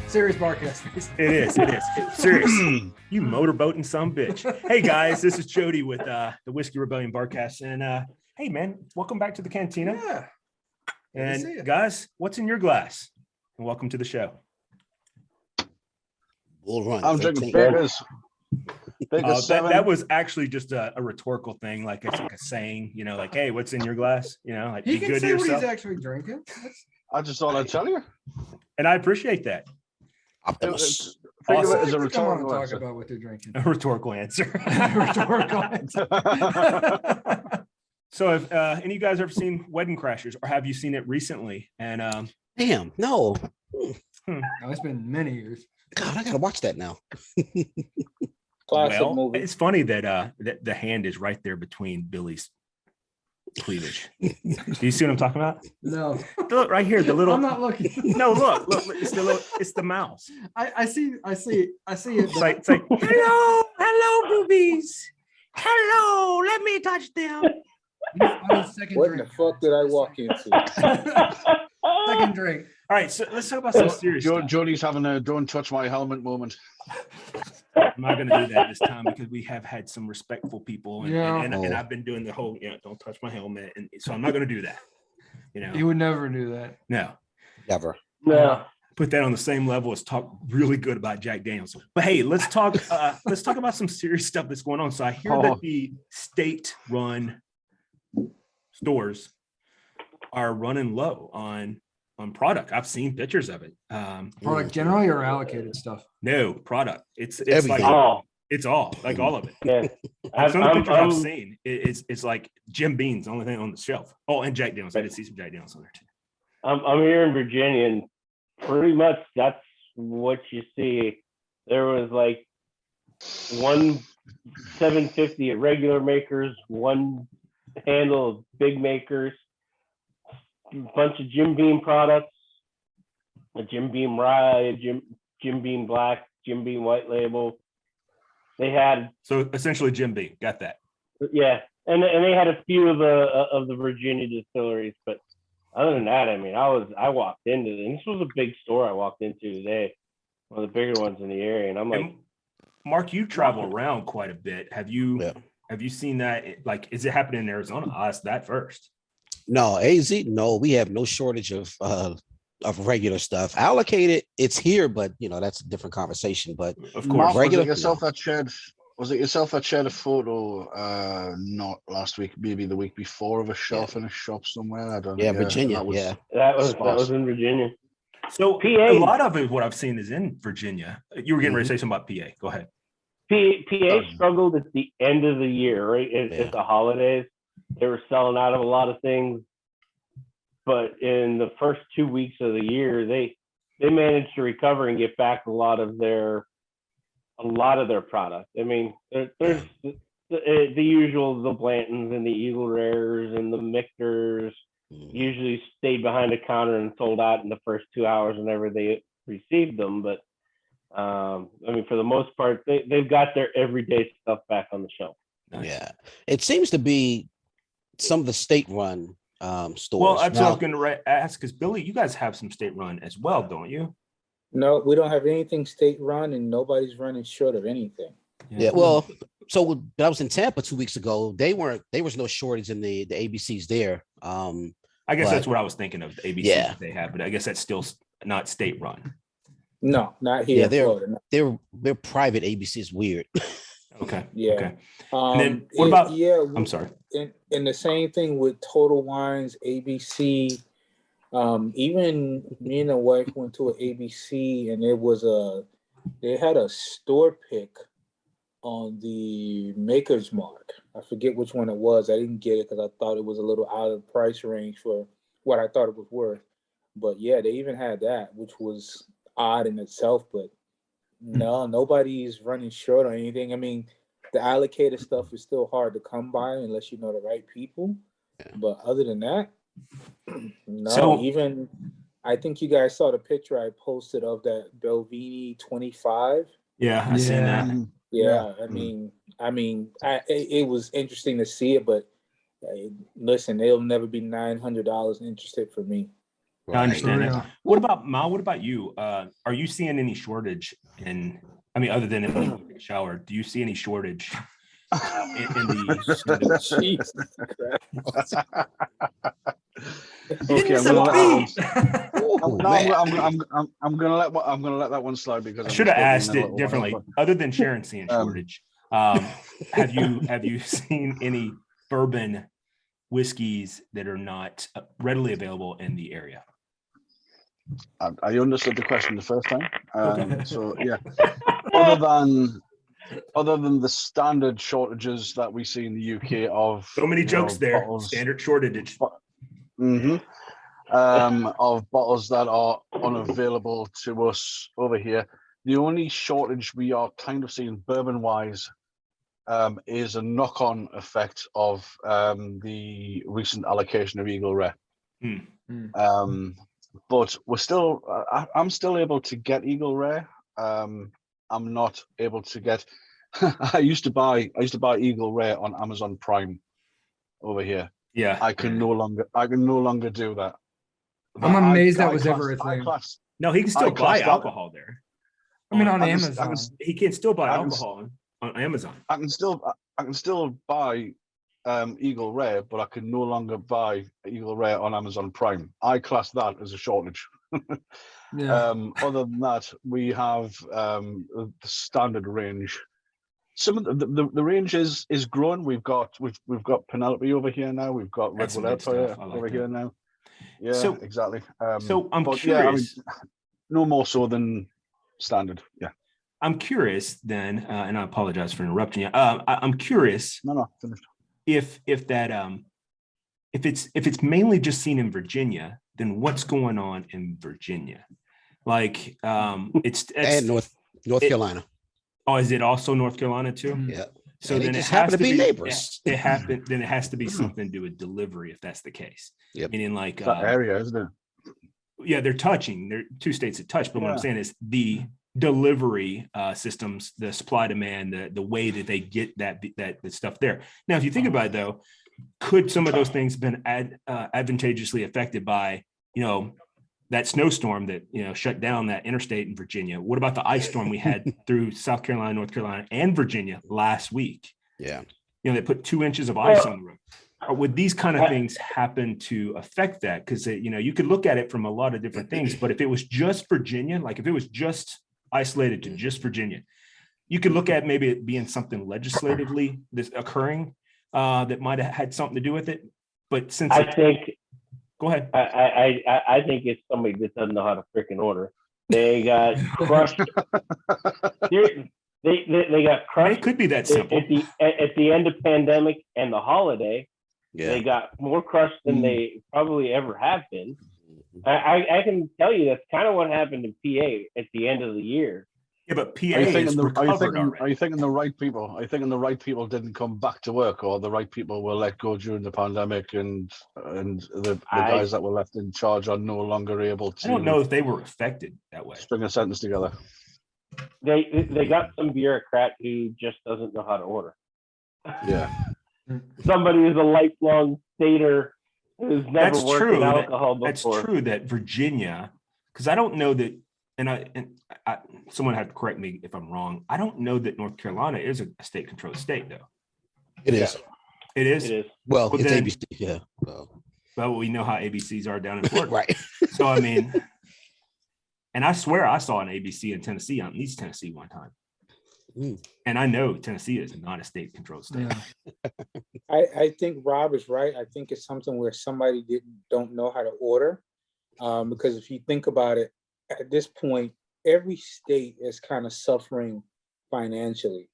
Serious Barcast. It is. It's serious. You motorboating some bitch. Hey guys, this is Jody with the Whiskey Rebellion Barcast, and hey man, welcome back to the Cantina. Yeah. And guys, what's in your glass? And welcome to the show. Bull Run. I'm drinking Vegas. That was actually just a rhetorical thing, like it's like a saying, you know, like, hey, what's in your glass? You know, like he be can good to say what yourself. he's actually drinking. I just thought I'd tell you. And I appreciate that. Optimus. Think of Awesome. it as a Come on and rhetorical talk answer. about what they're drinking. A rhetorical answer. Rhetorical answer. So have any of you guys ever seen Wedding Crashers, or have you seen it recently? And Damn, no. No, it's been many years. God, I gotta watch that now. Classic well, movie. it's funny that that the hand is right there between Billy's cleavage. Do you see what I'm talking about? No, Look right here, the little. I'm not looking. No, look, it's the mouse. I see it. It's like hello, boobies. Hello, let me touch them. What in the fuck did I walk into? Second drink. All right, so let's talk about some serious stuff. Jody's having a don't touch my helmet moment. I'm not going to do that this time because we have had some respectful people, and, Yeah. and I've been doing the whole, don't touch my helmet, and so I'm not going to do that. You would never do that. No, Never. No. put that on the same level as talk really good about Jack Daniels. But hey, let's talk about some serious stuff that's going on. So I hear that the state-run stores are running low on product. I've seen pictures of it. Product generally or allocated stuff? No product. It's Everything. like it's all like all of it. Yeah. Some of the pictures I've seen, it's like Jim Beam's the only thing on the shelf. Oh, and Jack Daniels. I did see some Jack Daniels on there too. I'm here in Virginia, and pretty much that's what you see. There was like one 750 at regular makers, one handle of big makers, a bunch of Jim Beam products, a Jim Beam rye, Jim Beam black, Jim Beam white label. They had So essentially Jim Beam. Got that. yeah, and they had a few of the Virginia distilleries, but other than that, I mean, I walked into it, and this was a big store I walked into today, one of the bigger ones in the area, and I'm like, And Mark, you travel around quite a bit. Have you seen that? Like, is it happening in Arizona? I'll ask that first. No, AZ, no, we have no shortage of regular stuff. Allocated, it's here, but that's a different conversation. But Of Mark, course. regular- was it yourself that shared a photo not last week, maybe the week before, of a shelf in a shop somewhere? I don't know. yeah, Virginia, that was in Virginia. So PA. a lot of it, what I've seen is in Virginia. You were getting ready to say something about PA. Go ahead. PA struggled at the end of the year, right? At the holidays, they were selling out of a lot of things, but in the first 2 weeks of the year, they managed to recover and get back a lot of their product. I mean, there's the usual, the Blantons and the Eagle Rares and the Mictors usually stayed behind the counter and sold out in the first 2 hours whenever they received them. But I mean, for the most part, they've got their everyday stuff back on the shelf. Nice. Yeah. It seems to be some of the state-run stores. Well, that's what I was going to ask, because Billy, you guys have some state run as well, don't you? No, we don't have anything state run, and nobody's running short of anything. Yeah. Well, so when I was in Tampa 2 weeks ago, there was no shortage in the ABCs there. I guess that's what I was thinking of, the ABC that they have, but I guess that's still not state run. No, not here. Yeah, in Florida. they're private ABCs. Weird. Okay. Yeah. Okay. And then what about? Yeah, I'm sorry. And the same thing with Total Wines, ABC. Even me and the wife went to an ABC, and they had a store pick on the Maker's Mark. I forget which one it was. I didn't get it because I thought it was a little out of the price range for what I thought it was worth. But yeah, they even had that, which was odd in itself. But no, nobody's running short on anything. I mean, the allocated stuff is still hard to come by unless you know the right people. Yeah. But other than that, no. So- Even I think you guys saw the picture I posted of that Belvini 25. Yeah, I seen that. Yeah, I mean, it was interesting to see it, but listen, they'll never be $900 interested for me. I understand Right. that. What about Mal? What about you? Are you seeing any shortage other than if you take a shower, do you see any shortage in the Jesus Christ. Okay, I'm gonna let that one. Oh, No, man. I'm gonna let that one slide because I I'm should have still being asked a it little differently. while, Other than Sharon seeing Um, shortage, have you seen any bourbon whiskeys that are not readily available in the area? I understood the question the first time. Okay. So yeah, other than the standard shortages that we see in the UK of So many jokes there. bottles, Standard shortage. of bottles that are unavailable to us over here. The only shortage we are kind of seeing bourbon wise is a knock-on effect of the recent allocation of Eagle Rare. But we're still, I'm still able to get Eagle Rare. I'm not able to get. I used to buy Eagle Rare on Amazon Prime over here. Yeah, I can no longer do that. I'm amazed that I was class- ever a I thing. class- no, he can still I buy classed that- alcohol there. I mean, on I can- Amazon. He can still buy I can- alcohol on Amazon. I can still buy Eagle Rare, but I can no longer buy Eagle Rare on Amazon Prime. I class that as a shortage. Yeah. Other than that, we have the standard range. Some of the range is growing. We've got Penelope over here now. We've got That's some Redwood good Empire stuff. I like over that. here now. Yeah, So- exactly. So I'm but curious. yeah, I mean, no more so than standard. Yeah. I'm curious then, and I apologize for interrupting you. I'm curious No, finished. if it's mainly just seen in Virginia, then what's going on in Virginia? Like it's And North Carolina. Oh, is it also North Carolina too? Yeah. So And then they it just has happen to to be be neighbors. It happened. Then it has to be something to do with delivery, if that's the case. Yep. Meaning like It's that area, isn't it? yeah, they're touching. They're two states that touch. But what I'm Yeah. saying is the delivery systems, the supply demand, the way that they get that stuff there. Now, if you think about it, though, could some of those things been advantageously affected by that snowstorm that shut down that interstate in Virginia? What about the ice storm we had through South Carolina, North Carolina, and Virginia last week? Yeah. They put 2 inches of ice on the road. Or would these kind of things happen to affect that? Because you could look at it from a lot of different things, but if it was just Virginia, like if it was just isolated to just Virginia, you could look at maybe it being something legislatively this occurring that might have had something to do with it. But since go ahead. I think it's somebody that doesn't know how to freaking order. They got crushed. They got crushed. It could be that simple. At the end of pandemic and the holiday, they got more crushed than they probably ever have been. I can tell you that's kind of what happened in PA at the end of the year. Yeah, but PA Are you is recovered already. Are you thinking the right people? Are you thinking the right people didn't come back to work, or the right people were let go during the pandemic, and the guys that were left in charge are no longer able to? I don't know if they were affected that way. String a sentence together. They got some bureaucrat who just doesn't know how to order. Yeah. Somebody who's a lifelong stater who's never worked in alcohol before. That's true that Virginia, because I don't know that, and I someone had to correct me if I'm wrong. I don't know that North Carolina is a state-controlled state, though. It is. It is. It is. Well, it's then, ABC. Yeah. Well, we know how ABCs are down in Florida, Right. So I mean, and I swear I saw an ABC in Tennessee, on East Tennessee one time. And I know Tennessee is not a state-controlled state. Yeah. I think Rob is right. I think it's something where somebody don't know how to order. Because if you think about it, at this point, every state is kind of suffering financially,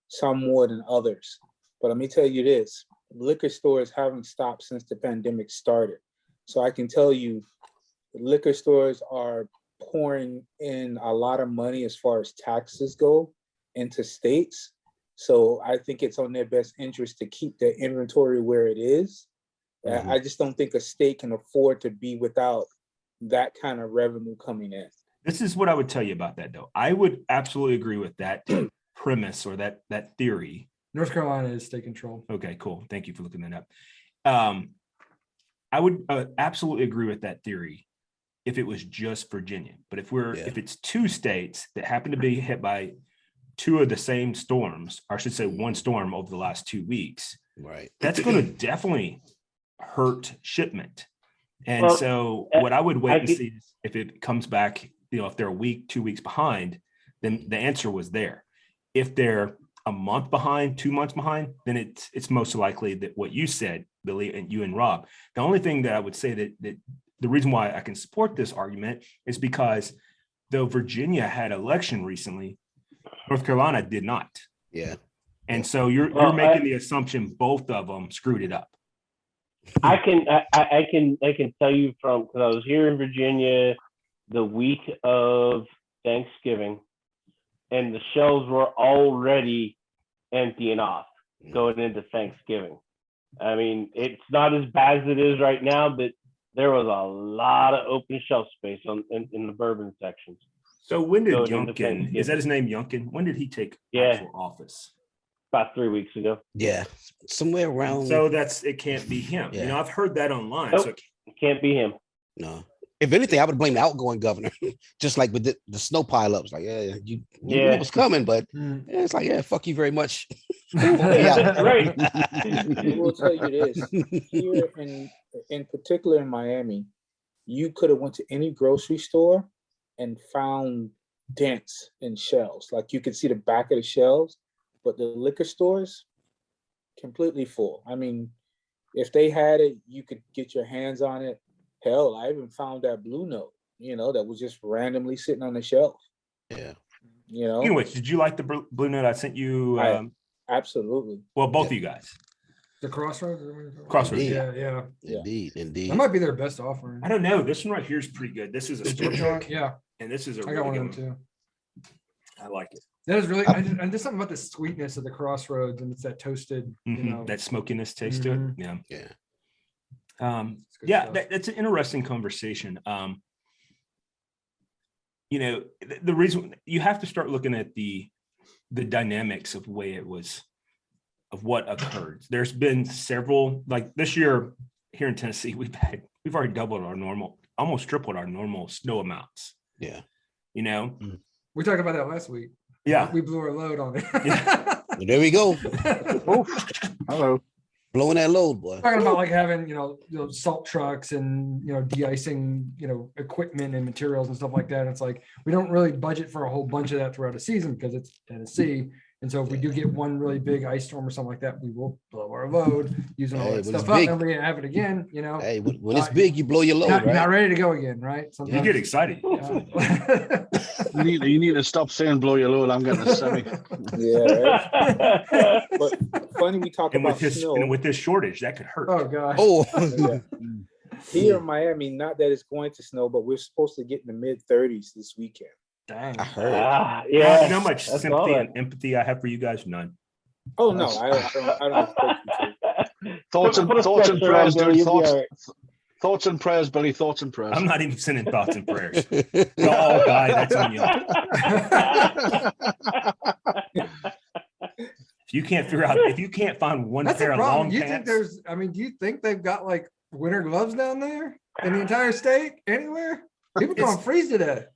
some more than others. But let me tell you this, liquor stores haven't stopped since the pandemic started. So I can tell you, liquor stores are pouring in a lot of money as far as taxes go into states. So I think it's on their best interest to keep their inventory where it is. I just don't think a state can afford to be without that kind of revenue coming in. This is what I would tell you about that, though. I would absolutely agree with that premise or that theory. North Carolina is state control. Okay, cool. Thank you for looking that up. I would absolutely agree with that theory. if it was just Virginia. But if it's two states that happen to be hit by two of the same storms, or I should say one storm over the last 2 weeks, right, that's going to definitely hurt shipment. And so what I would wait and see is if it comes back, if they're a week, 2 weeks behind, then the answer was there. If they're a month behind, 2 months behind, then it's most likely that what you said, Billy, and you and Rob. The only thing that I would say that the reason why I can support this argument is because though Virginia had election recently, North Carolina did not. Yeah. And so you're making the assumption both of them screwed it up. I can tell you from, because I was here in Virginia the week of Thanksgiving, and the shelves were already emptying off going into Thanksgiving. I mean, it's not as bad as it is right now, but there was a lot of open shelf space in the bourbon sections. So when did Youngkin, is that his name, Youngkin? When did he take actual office? About 3 weeks ago. Yeah, somewhere around. So it can't be him. Yeah. I've heard that online. Nope, So it can't be him. No. If anything, I would blame the outgoing governor, just like with the snow pileups. Like, you knew it was coming, but it's like, fuck you very much. Right. I will tell you this: here in particular in Miami, you could have went to any grocery store and found dents in shelves. Like you could see the back of the shelves, but the liquor stores completely full. I mean, if they had it, you could get your hands on it. Hell, I even found that Blue Note, that was just randomly sitting on the shelf. Yeah. Anyway, did you like the Blue Note I sent you? Absolutely. Well, both of you guys. The Crossroads? Crossroads. Yeah. Indeed. That might be their best offering. I don't know. This one right here is pretty good. This is a store pick. Yeah. And this is a I got one of them too. I like it. That is really, and there's something about the sweetness of the Crossroads, and it's that toasted, that smokiness taste to it. Yeah. Yeah. That's an interesting conversation. The reason you have to start looking at the dynamics of the way it was, of what occurred. There's been several, like this year here in Tennessee, we've already doubled our normal, almost tripled our normal snow amounts. Yeah. We talked about that last week. Yeah. We blew our load on it. Well, there we go. Hello. Blowing that load, boy. Talking about like having, salt trucks and, de-icing, equipment and materials and stuff like that. And it's like, we don't really budget for a whole bunch of that throughout a season because it's Tennessee. And so if we do get one really big ice storm or something like that, we will blow our load using all that stuff up, and we're gonna have it again, Hey, when it's big, you blow your load, right? Not ready to go again, right? You get excited. You need to stop saying blow your load. I'm getting a semi. Yeah. But funny we talk about snow. And with this shortage, that could hurt. Oh gosh. Oh. Yeah. Here in Miami, not that it's going to snow, but we're supposed to get in the mid-30s this weekend. Dang. I heard. Yeah. You know how much sympathy and empathy I have for you guys? None. Oh no, I don't expect you to. Thoughts and prayers, dude. Thoughts and prayers, Billy. Thoughts and prayers. I'm not even sending thoughts and prayers. Oh, guy, that's on you. If you can't find one That's pair the of problem. long You pants, think do you think they've got like winter gloves down there in the entire state anywhere? People can't freeze to death.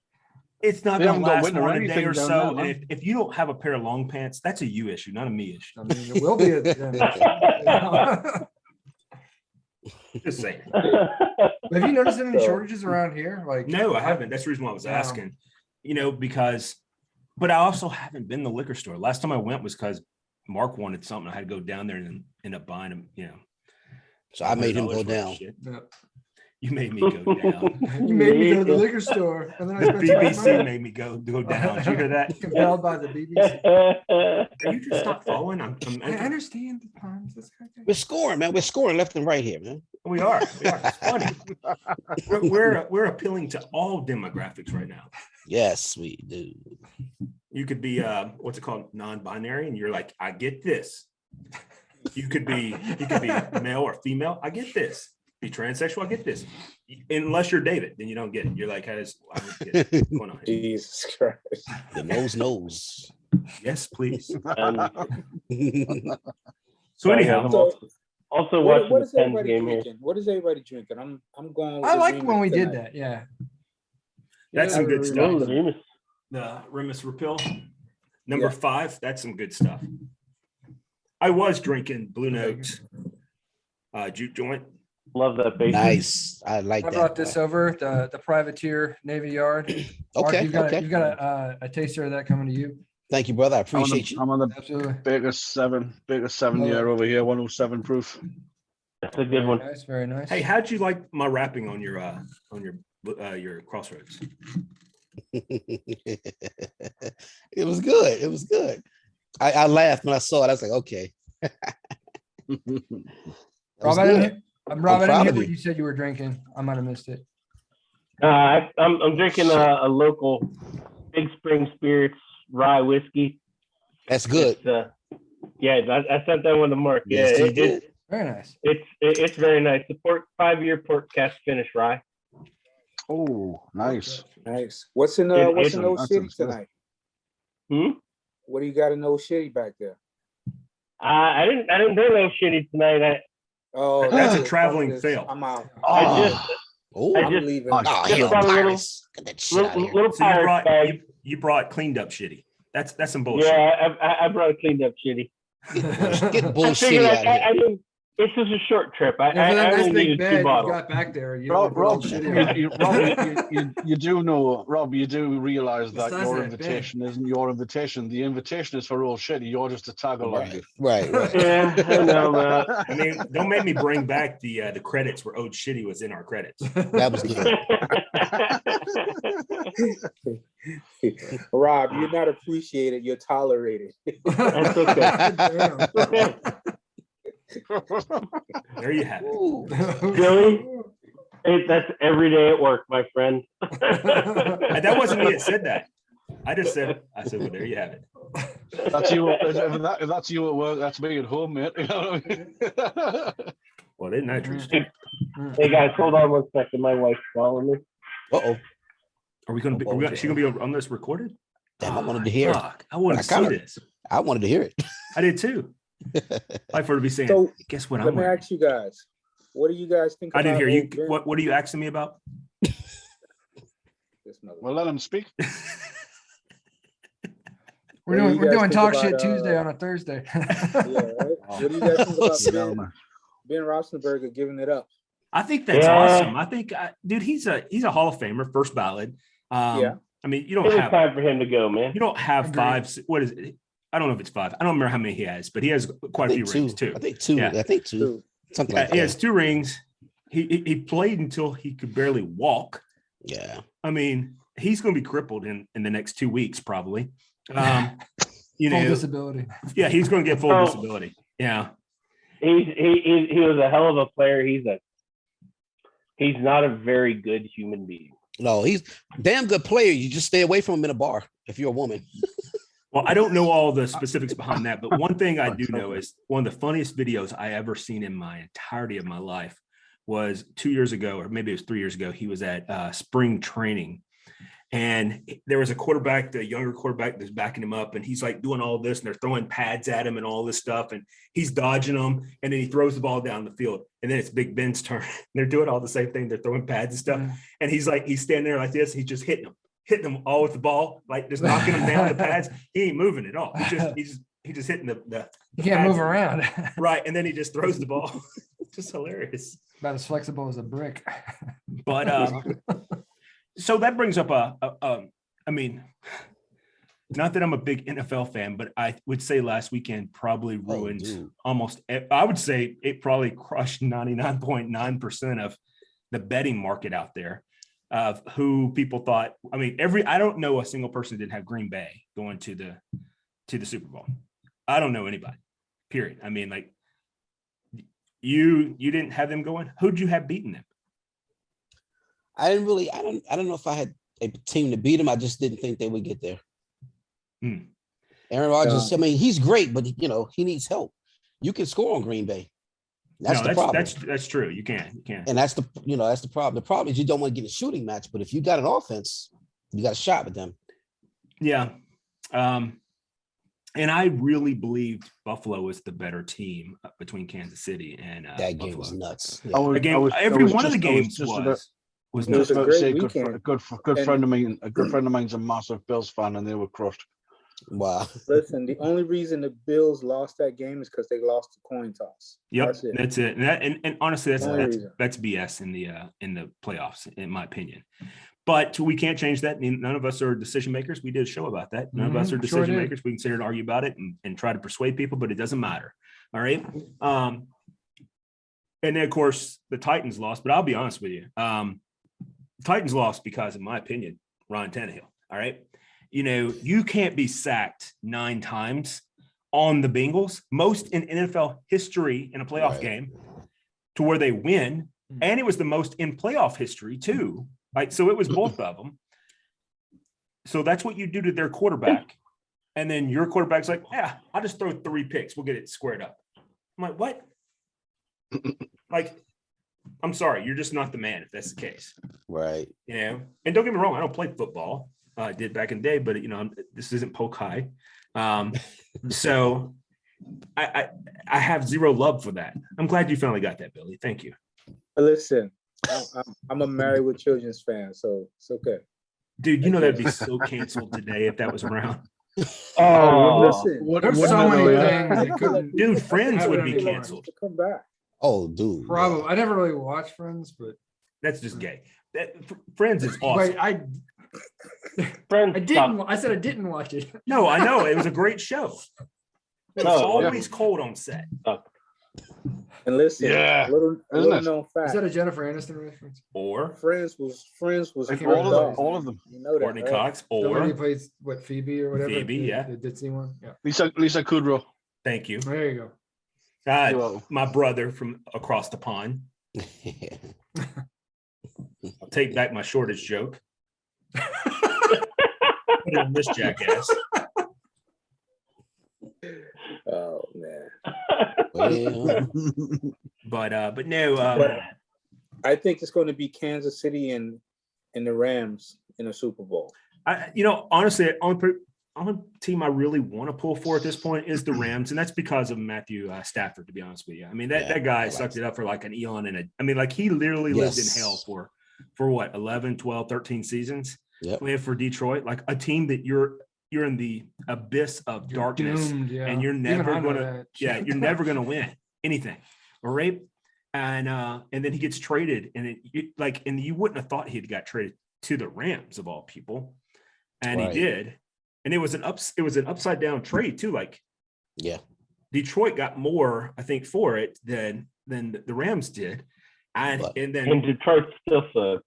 it's not They going to haven't got last winter more or than a day anything or down so. there, And huh? if you don't have a pair of long pants, that's a you issue, not a me issue. I mean, it will be. Just saying. Have you noticed any shortages around here? Like, No, I haven't. That's the reason why I was asking. But I also haven't been to the liquor store. Last time I went was because Mark wanted something. I had to go down there and end up buying him. So I made him go $100 worth of down. shit. Yeah. You made me go down. You made me go to the liquor store, and then I The spent too much BBC money. made me go down. Did you hear that? Compelled by the BBC. Can you just stop following? I understand the puns. It's okay. We're scoring, man. We're scoring left and right here, man. We are. It's funny. We're appealing to all demographics right now. Yes, we do. You could be what's it called, non-binary, and you're like, I get this. You could be male or female. I get this. Be transsexual. I get this. Unless you're David, then you don't get it. You're like, I don't get it. What's going on here? Jesus Christ. The nose knows. Yes, please. So anyhow, also What watching is the Pens everybody game here. drinking? What is everybody drinking? I'm going with I the like Remix when we did tonight. that. Yeah. That's some good Oh, stuff. Remus. The Remus Repeal. Number Yeah. 5, that's some good stuff. I was drinking Blue Note juke joint. Love that base. Nice. I like I that. brought this over, the Privateer Navy Yard. Mark, Okay. you've got, Okay. you've got a taster of that coming to you. Thank you, brother. I appreciate you. I'm on the Absolutely. Baker 7 Love year it. over here, 107 proof. That's a good Very one. nice, very nice. Hey, how'd you like my rapping on your Crossroads? It was good. It was good. I laughed when I saw it. I was like, okay. That was Rob, I didn't good. hear, Rob, I proud didn't hear of what you. you said you were drinking. I might have missed it. I'm drinking a local Big Spring Spirits rye whiskey. That's good. It's, yeah, I sent that one to Mark. Yeah, Yes, you did. Very nice. it's very nice. The 5-year port cast finish rye. Oh, nice. Nice. What's in It- what's it's- in Old that's City good. tonight? Hmm? What do you got in Old City back there? I didn't do no shitty tonight. Oh, That's a it. traveling Fuck this. fail. I'm out. I just Oh, I I'm just- leaving. Oh, oh just hell, brought a little- Pirates. Get that shit out of here. little So you pirate brought bag. you brought cleaned up shitty. That's some bullshit. Yeah, I brought a cleaned up shitty. Get I bullshit figured out of here. I didn't. This is a short trip. I Yeah, for that nice only big needed bed 2 you bottles. got back there. You Rob, don't put all Rob, shit in it. you do know, Rob, you do realize The that size your of that bed. invitation isn't your invitation. The invitation is for all shitty. You're just a tag along. Right, right. Yeah, I know, man. I mean, don't make me bring back the credits where Ode Shitty was in our credits. That was good. Rob, you're not appreciated. You're tolerated. That's okay. There you have it. Ooh. Really? That's every day at work, my friend. And that wasn't me that said that. I said, well, there you have it. That's you. If that's you at work, that's me at home, mate. You know what I mean? Well, isn't that true? Steve? Hey guys, hold on 1 second. My wife's calling me. Uh-oh. Are we gonna be? She gonna be on this recorded? Damn, I wanted to hear it. Fuck, I wanted I to see kinda- this. I wanted to hear it. I did too. Like for her to be saying, So guess what? let I'm me wearing? ask you guys, what do you guys think? I didn't about hear you. old Ben? What are you asking me about? This mother- Well, let him speak. We're What do doing you we're guys doing think talk about, shit Tuesday on a Thursday. Yeah, right? What do you guys think about Oh, Ben Roethlisberger giving it up? I think that's Yeah. awesome. I think, dude, he's a Hall of Famer, first ballot. Yeah. I mean, you It don't was have time for him to go, man. you don't have Agreed. 5. What is it? I don't know if it's 5. I don't remember how many he has, but he has quite a few rings too. I think two. Yeah. I think two. Dude, Something Yeah, like he has that. 2 rings. He played until he could barely walk. Yeah. I mean, he's going to be crippled in the next 2 weeks, probably. You Full know, disability. yeah, he's going to get full Oh. disability. Yeah, He was a hell of a player. He's not a very good human being. No, he's a damn good player. You just stay away from him in a bar if you're a woman. well, I don't know all the specifics behind that, but one thing I do know is one of the funniest videos I ever seen in my entirety of my life was 2 years ago, or maybe it was 3 years ago. He was at spring training, and there was a quarterback, the younger quarterback, that's backing him up, and he's like doing all this, and they're throwing pads at him and all this stuff, and he's dodging them, and then he throws the ball down the field, and then it's Big Ben's turn. They're doing all the same thing. They're throwing pads and stuff, and he's standing there like this. He's just hitting them all with the ball, like just knocking them down the pads. He ain't moving at all. He's just hitting the You can't pads. move around. Right, and then he just throws the ball. Just hilarious. About as flexible as a brick. But so that brings up I mean, not that I'm a big NFL fan, but I would say last weekend probably ruined dude. almost. I would say it probably crushed 99.9% of the betting market out there of who people thought. I mean, I don't know a single person that didn't have Green Bay going to the Super Bowl. I don't know anybody. Period. I mean, like you didn't have them going. Who'd you have beaten them? I don't know if I had a team to beat him. I just didn't think they would get there. Aaron Rodgers, I mean, he's great, but he needs help. You can score on Green Bay. That's the problem. That's true. You can. And that's the problem. The problem is you don't want to get a shooting match, but if you got an offense, you got a shot with them. Yeah. And I really believed Buffalo was the better team between Kansas City and That Buffalo. game was nuts. Every one of the games was. Was It was nuts. a I would great say a weekend. good And- friend of mine. A good friend of mine's a massive Bills fan, and they were crushed. Wow. Listen, the only reason the Bills lost that game is because they lost the coin toss. Yep, That's it. that's it. And honestly, Only reason. that's BS in the playoffs, in my opinion. But we can't change that. None of us are decision makers. We did a show about that. None of us are Mhm, sure decision did. makers. We can sit here and argue about it and try to persuade people, but it doesn't matter. All right. And then of course the Titans lost. But I'll be honest with you, Titans lost because, in my opinion, Ryan Tannehill. All right. You know, you can't be sacked 9 times on the Bengals, most in NFL history in a playoff Right. game, to where they win. And it was the most in playoff history too. Like, so it was both of them. So that's what you do to their quarterback. And then your quarterback's like, yeah, I'll just throw 3 picks. We'll get it squared up. I'm like, what? Like, I'm sorry, you're just not the man if that's the case. Right. You know, and don't get me wrong, I don't play football. I did back in the day, but you know, this isn't poke high. So I have zero love for that. I'm glad you finally got that, Billy. Thank you. Listen, I'm a Married with Children's fan, so it's okay. Dude, you know that'd be so canceled today if that was around. Oh, Listen, There's Wouldn't so it many though, yeah? things that couldn't. Dude, Friends would be I feel like canceled. to come back. Oh, dude. Probably. I never really watched Friends, but That's just gay. Friends is awesome. wait, I Friends didn't. suck. I said I didn't watch it. No, I know it was a great show. It was No, always cold on set. And listen, Yeah, little isn't it? known Is fact. that a Jennifer Aniston reference? Or Friends was Like can't all remember. of them. You know that, Courtney right? Cox, The lady who or plays what, Phoebe or whatever. Phoebe, yeah. The Disney one. Yeah. Lisa Kudrow. thank you. There you go. You're welcome. My brother from across the pond. I'll take back my shortage joke. Put it on this jackass. Oh man. Well, But no, But I think it's going to be Kansas City and the Rams in a Super Bowl. honestly, only team I really want to pull for at this point is the Rams, and that's because of Matthew Stafford. To be honest with you, I mean that guy sucked it up for like an eon, and he literally lived in hell for what 11, 12, 13 seasons. Yep. Playing for Detroit, like a team that you're in the abyss of You're darkness, doomed, yeah. and you're Even never I know gonna, that. you're never gonna win anything. All right. And then he gets traded, and and you wouldn't have thought he'd got traded to the Rams of all people, and Right. he did. And it was an upside down trade too. Like, yeah. Detroit got more, I think, for it than the Rams did, and And then Detroit still sucks.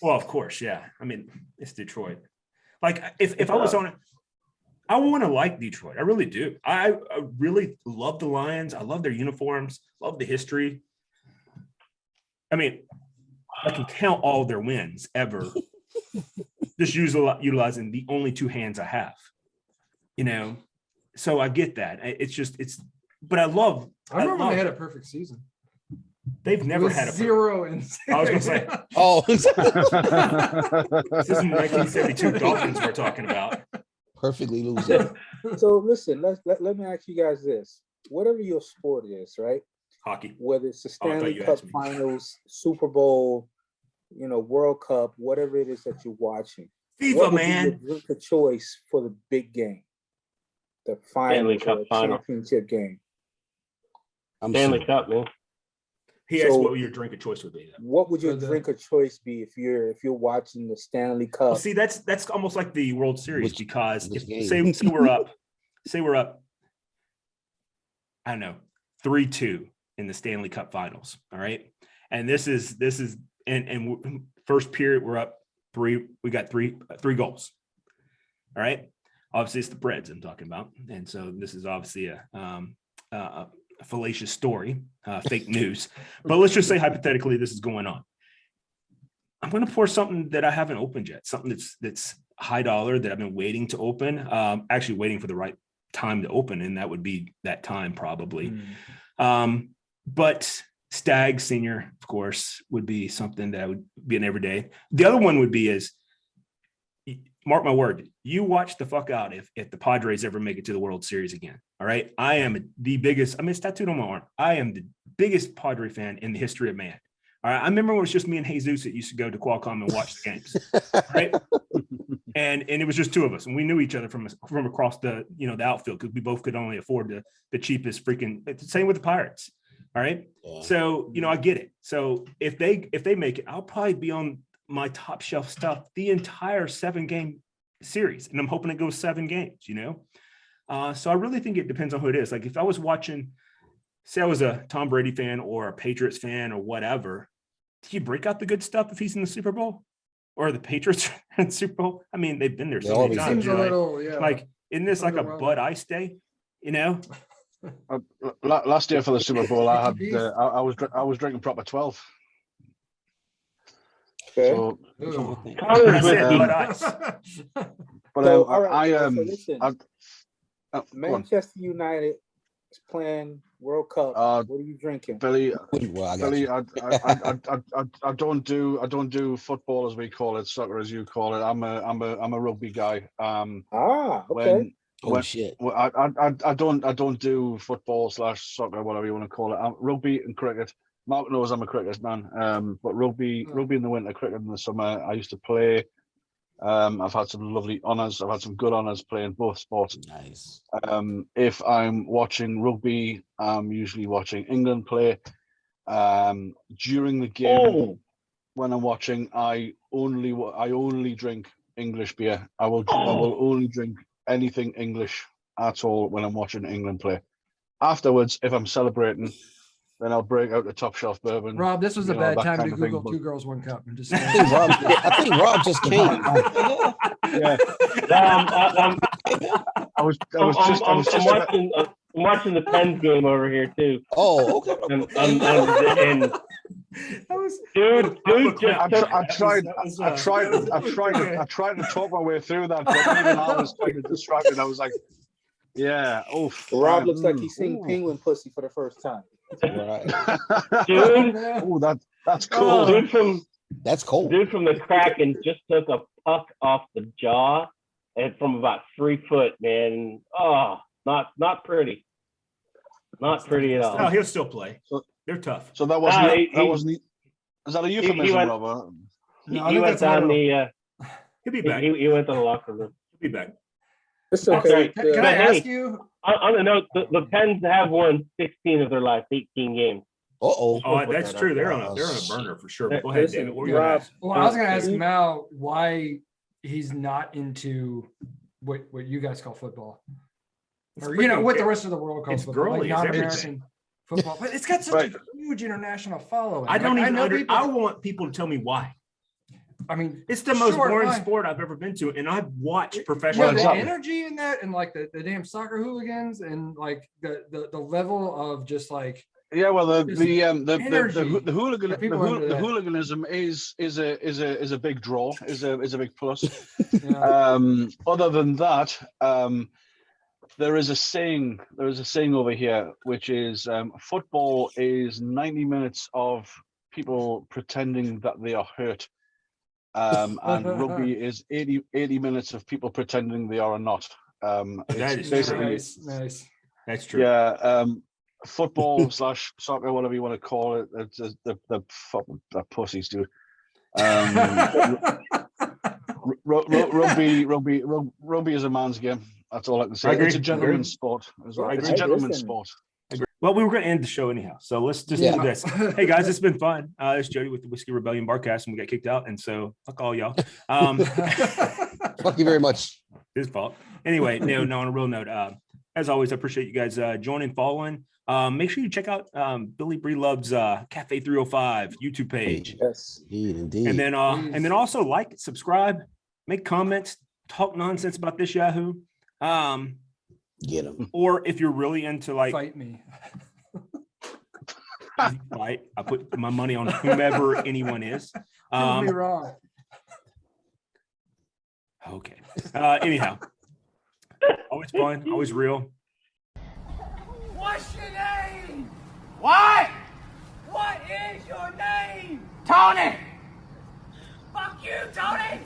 well, of course, yeah. I mean, it's Detroit. Like, if I was on it, I want to like Detroit. I really do. I really love the Lions. I love their uniforms. Love the history. I mean, I can count all their wins ever. Just utilizing the only 2 hands I have. So I get that. But I love. I remember when they had a perfect season. They've never It was had a 0 and I was gonna say. Oh, This isn't 1972 Dolphins we're talking about. perfectly losing. So listen, let me ask you guys this: whatever your sport is, right? Hockey. Whether it's the Oh, I thought Stanley you Cup asked me. Finals, Super Bowl, World Cup, whatever it is that you're watching, FIFA, what would be man. your drink of choice for the big game, the finals Cup or final. championship game? I'm Stanley sure. Cup, man. He asked So- what your drink of choice would be. What would your For the- drink of choice be if you're watching the Stanley Cup? Well, see, that's almost like the World Series, Which- because which if, game? say we're up, I don't know, 3-2 in the Stanley Cup Finals. All right, and this is and first period we're up 3. We got three goals. All right, obviously it's the Preds I'm talking about, and so this is obviously a fallacious story, fake news. But let's just say hypothetically this is going on. I'm going to pour something that I haven't opened yet, something that's high dollar that I've been waiting to open, actually waiting for the right time to open, and that would be that time probably. But Stag Senior, of course, would be something that would be an everyday. The other one would be mark my word, you watch the fuck out if the Padres ever make it to the World Series again. All right. I am the biggest, it's tattooed on my arm. I am the biggest Padre fan in the history of man. All right. I remember when it was just me and Jesus that used to go to Qualcomm and watch the games. Right. And it was just two of us, and we knew each other from across the the outfield because we both could only afford the cheapest freaking. It's the same with the Pirates. All right. Yeah. So I get it. So if they make it, I'll probably be on my top shelf stuff the entire 7-game series, and I'm hoping it goes 7 games. So I really think it depends on who it is. Like if I was watching, say I was a Tom Brady fan or a Patriots fan or whatever, do you break out the good stuff if he's in the Super Bowl? Or the Patriots in the Super Bowl? I mean, they've been there so many times. Like, isn't this like a Bud Ice day? Last year for the Super Bowl, I was drinking proper 12. Okay. So, Bud Ice. But so, all right, so listen, Manchester United is playing World Cup. What are you drinking, Billy? I don't do football as we call it, soccer as you call it. I'm a rugby guy. Okay. Shit. I don't do football / soccer, whatever you want to call it. Rugby and cricket. Mark knows I'm a cricket man. But rugby in the winter, cricket in the summer. I used to play. I've had some lovely honours. I've had some good honours playing both sports. Nice. If I'm watching rugby, I'm usually watching England play. During the game, when I'm watching, I only drink English beer. I will only drink anything English at all when I'm watching England play. Afterwards, if I'm celebrating, then I'll break out the top shelf bourbon. Rob, this was a bad time to Google 2 girls, 1 cup. I'm just saying. I think Rob just came. Yeah. I'm watching the Pens game over here too. Oh, okay. And dude, I tried to talk my way through that, but even I was kind of distracted. I was like, yeah. Oh, Rob looks like he's seen penguin pussy for the first time. Right. Dude. Oh, that's cool. That's cold. Dude from the Kraken just took a puck off the jaw and from about 3 foot, man. Oh, not pretty. Not pretty at all. No, he'll still play. They're tough. So that wasn't. Is that a euphemism, Robert? He went down the. He'll be back. He went to the locker room. He'll be back. It's okay. Can I ask you? On the note, the Pens have won 16 of their last 18 games. Oh, that's true. They're on a burner for sure. But go ahead, David. Rob, I was going to ask Mal why he's not into what you guys call football, or what the rest of the world calls football, like non-American football. But it's got such a huge international following. I want people to tell me why. I mean, it's the most boring sport I've ever been to, and I've watched professional. The energy in that, and like the damn soccer hooligans, and like the level of just like. Yeah, well, the hooliganism is a big draw, is a big plus. Yeah. Other than that, there is a saying over here, which is football is 90 minutes of people pretending that they are hurt. And rugby is 80 minutes of people pretending they are not. That is basically nice. That's true. Yeah. Football / soccer, whatever you want to call it, it's the pussies, dude. Rugby is a man's game. That's all I can say. It's a gentleman's sport as well. It's a gentleman's sport. Well, we were going to end the show anyhow, so let's just do this. Hey guys, it's been fun. It's Jody with the Whiskey Rebellion Barcast, and we got kicked out, and so fuck all y'all. Fuck you very much. His fault. Anyway, no. On a real note, as always, I appreciate you guys joining, following. Make sure you check out Billy Breelove's Cafe 305 YouTube page. Yes, indeed. And then also like, subscribe, make comments, talk nonsense about this Yahoo. Get him. Or if you're really into like fight me. Fight. I put my money on whomever anyone is. Prove me wrong. Okay. Anyhow, always fun, always real. What's your name? What? What is your name? Tony! Fuck you, Tony!